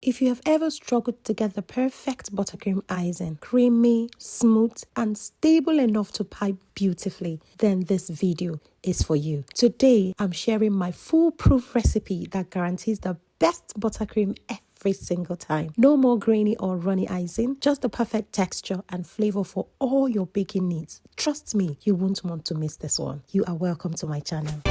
If you have ever struggled to get the perfect buttercream icing, creamy, smooth, and stable enough to pipe beautifully, then this video is for you. Today, I'm sharing my foolproof recipe that guarantees the best buttercream every single time. No more grainy or runny icing, just the perfect texture and flavor for all your baking needs. Trust me, you won't want to miss this one. You are welcome to my channel.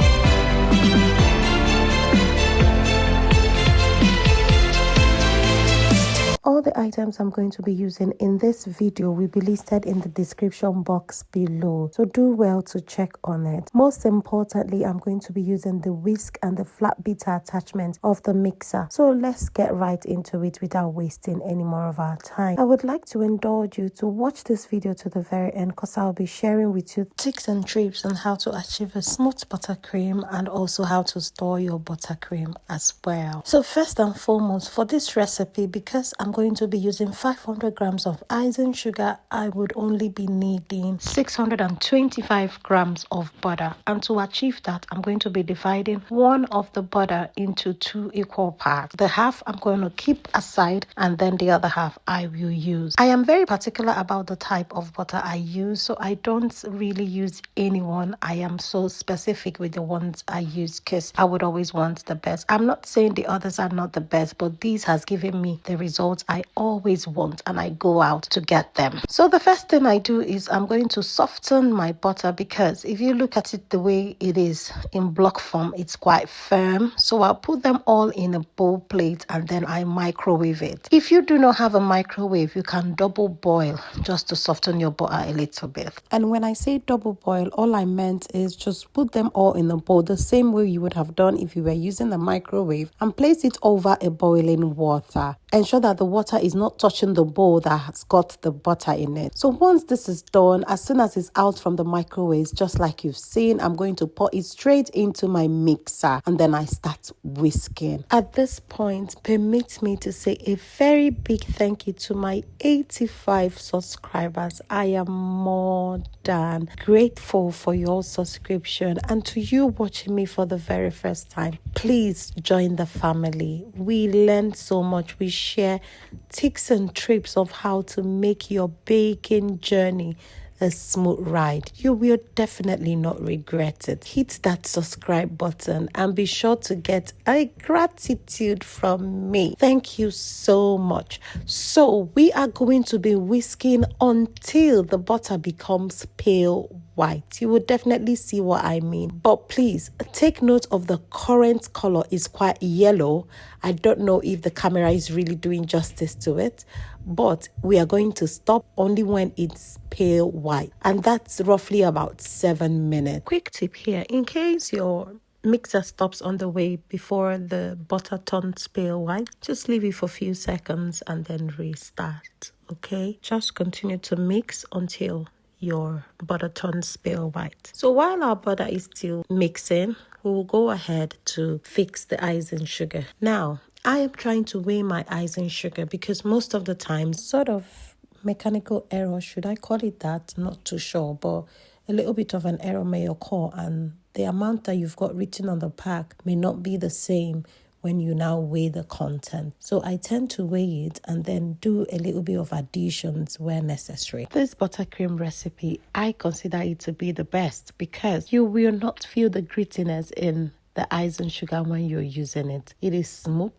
All the items I'm going to be using in this video will be listed in the description box below, so do well to check on it. Most importantly, I'm going to be using the whisk and the flat beater attachment of the mixer. So let's get right into it without wasting any more of our time. I would like to indulge you to watch this video to the very end because I'll be sharing with you tips and tricks on how to achieve a smooth buttercream and also how to store your buttercream as well. So first and foremost, for this recipe, because I'm going to be using 500 grams of icing sugar, I would only be needing 625 grams of butter. And to achieve that, I'm going to be dividing one of the butter into 2 equal parts. The half I'm going to keep aside, and then the other half I will use. I am very particular about the type of butter I use, so I don't really use any one. I am so specific with the ones I use because I would always want the best. I'm not saying the others are not the best, but these has given me the results I always want, and I go out to get them. So the first thing I do is I'm going to soften my butter, because if you look at it the way it is in block form, it's quite firm. So I'll put them all in a bowl plate and then I microwave it. If you do not have a microwave, you can double boil just to soften your butter a little bit. And when I say double boil, all I meant is just put them all in a bowl the same way you would have done if you were using the microwave, and place it over a boiling water. Ensure that the water is not touching the bowl that has got the butter in it. So once this is done, as soon as it's out from the microwave, just like you've seen, I'm going to pour it straight into my mixer, and then I start whisking. At this point, permit me to say a very big thank you to my 85 subscribers. I am more than grateful for your subscription, and to you watching me for the very first time. Please join the family. We learn so much. We share tips and tricks of how to make your baking journey a smooth ride. You will definitely not regret it. Hit that subscribe button and be sure to get a gratitude from me. Thank you so much. So we are going to be whisking until the butter becomes pale white. You will definitely see what I mean. But please take note of the current color is quite yellow. I don't know if the camera is really doing justice to it, but we are going to stop only when it's pale white, and that's roughly about 7 minutes. Quick tip here, in case your mixer stops on the way before the butter turns pale white, just leave it for a few seconds and then restart. Okay, just continue to mix until your butter turns pale white. So while our butter is still mixing, we will go ahead to fix the icing sugar. Now, I am trying to weigh my icing sugar because most of the time, sort of mechanical error, should I call it that? Not too sure, but a little bit of an error may occur, and the amount that you've got written on the pack may not be the same when you now weigh the content. So I tend to weigh it and then do a little bit of additions where necessary. This buttercream recipe, I consider it to be the best because you will not feel the grittiness in the icing sugar when you're using it. It is smooth,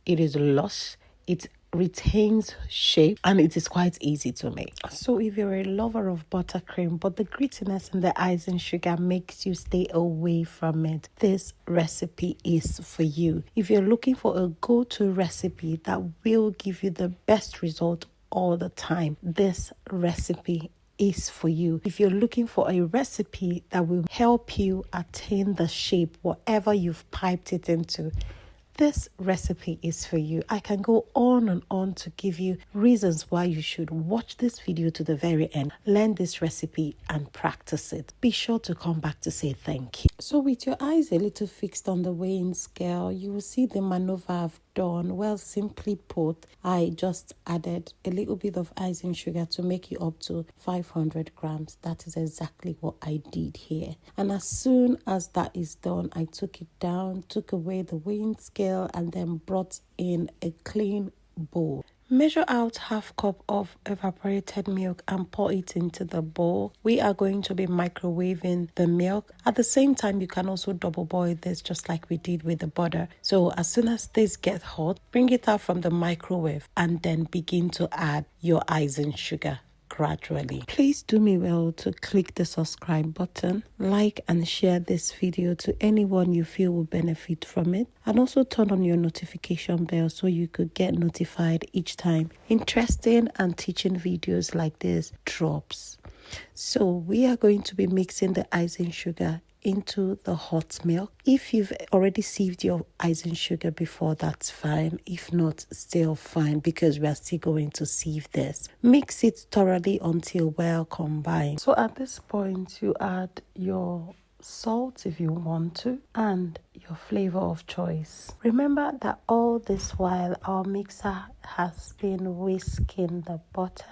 it is lush, it retains shape, and it is quite easy to make. So if you're a lover of buttercream but the grittiness in the icing sugar makes you stay away from it, this recipe is for you. If you're looking for a go-to recipe that will give you the best result all the time, this recipe is for you. If you're looking for a recipe that will help you attain the shape whatever you've piped it into, this recipe is for you. I can go on and on to give you reasons why you should watch this video to the very end, learn this recipe and practice it. Be sure to come back to say thank you. So with your eyes a little fixed on the weighing scale, you will see the maneuver I've done. Well, simply put, I just added a little bit of icing sugar to make it up to 500 grams. That is exactly what I did here. And as soon as that is done, I took it down, took away the weighing scale, and then brought in a clean bowl. Measure out half cup of evaporated milk and pour it into the bowl. We are going to be microwaving the milk. At the same time, you can also double boil this just like we did with the butter. So as soon as this gets hot, bring it out from the microwave and then begin to add your icing sugar gradually. Please do me well to click the subscribe button, like and share this video to anyone you feel will benefit from it, and also turn on your notification bell so you could get notified each time interesting and teaching videos like this drops. So we are going to be mixing the icing sugar into the hot milk. If you've already sieved your icing sugar before, that's fine. If not, still fine, because we are still going to sieve this. Mix it thoroughly until well combined. So at this point, you add your salt if you want to, and your flavor of choice. Remember that all this while our mixer has been whisking the butter.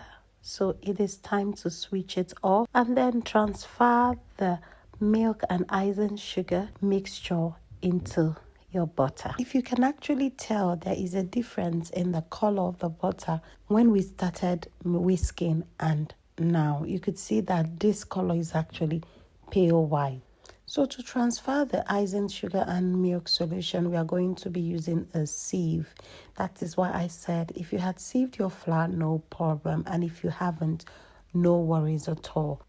So it is time to switch it off and then transfer the milk and icing sugar mixture into your butter. If you can actually tell, there is a difference in the color of the butter when we started whisking and now. You could see that this color is actually pale white. So to transfer the icing sugar and milk solution, we are going to be using a sieve. That is why I said if you had sieved your flour, no problem. And if you haven't, no worries at all.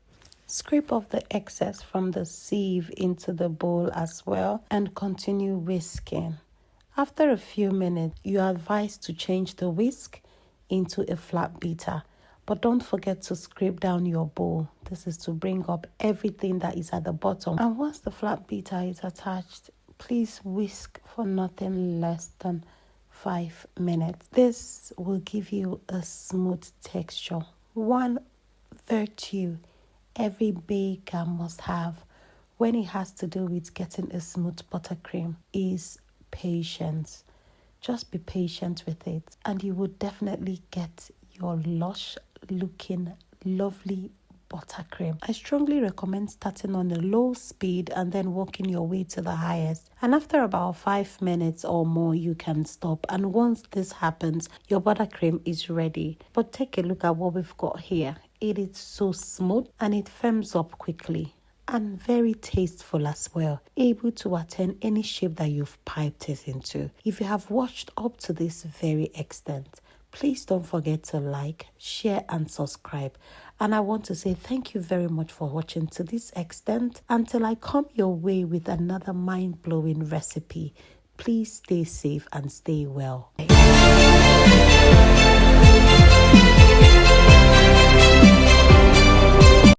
Scrape off the excess from the sieve into the bowl as well and continue whisking. After a few minutes, you are advised to change the whisk into a flat beater. But don't forget to scrape down your bowl. This is to bring up everything that is at the bottom. And once the flat beater is attached, please whisk for nothing less than 5 minutes. This will give you a smooth texture. One virtue every baker must have when it has to do with getting a smooth buttercream is patience. Just be patient with it and you will definitely get your lush looking lovely buttercream. I strongly recommend starting on a low speed and then working your way to the highest. And after about 5 minutes or more, you can stop. And once this happens, your buttercream is ready. But take a look at what we've got here. It is so smooth and it firms up quickly. And very tasteful as well, able to attain any shape that you've piped it into. If you have watched up to this very extent, please don't forget to like, share and subscribe. And I want to say thank you very much for watching to this extent. Until I come your way with another mind-blowing recipe, please stay safe and stay well.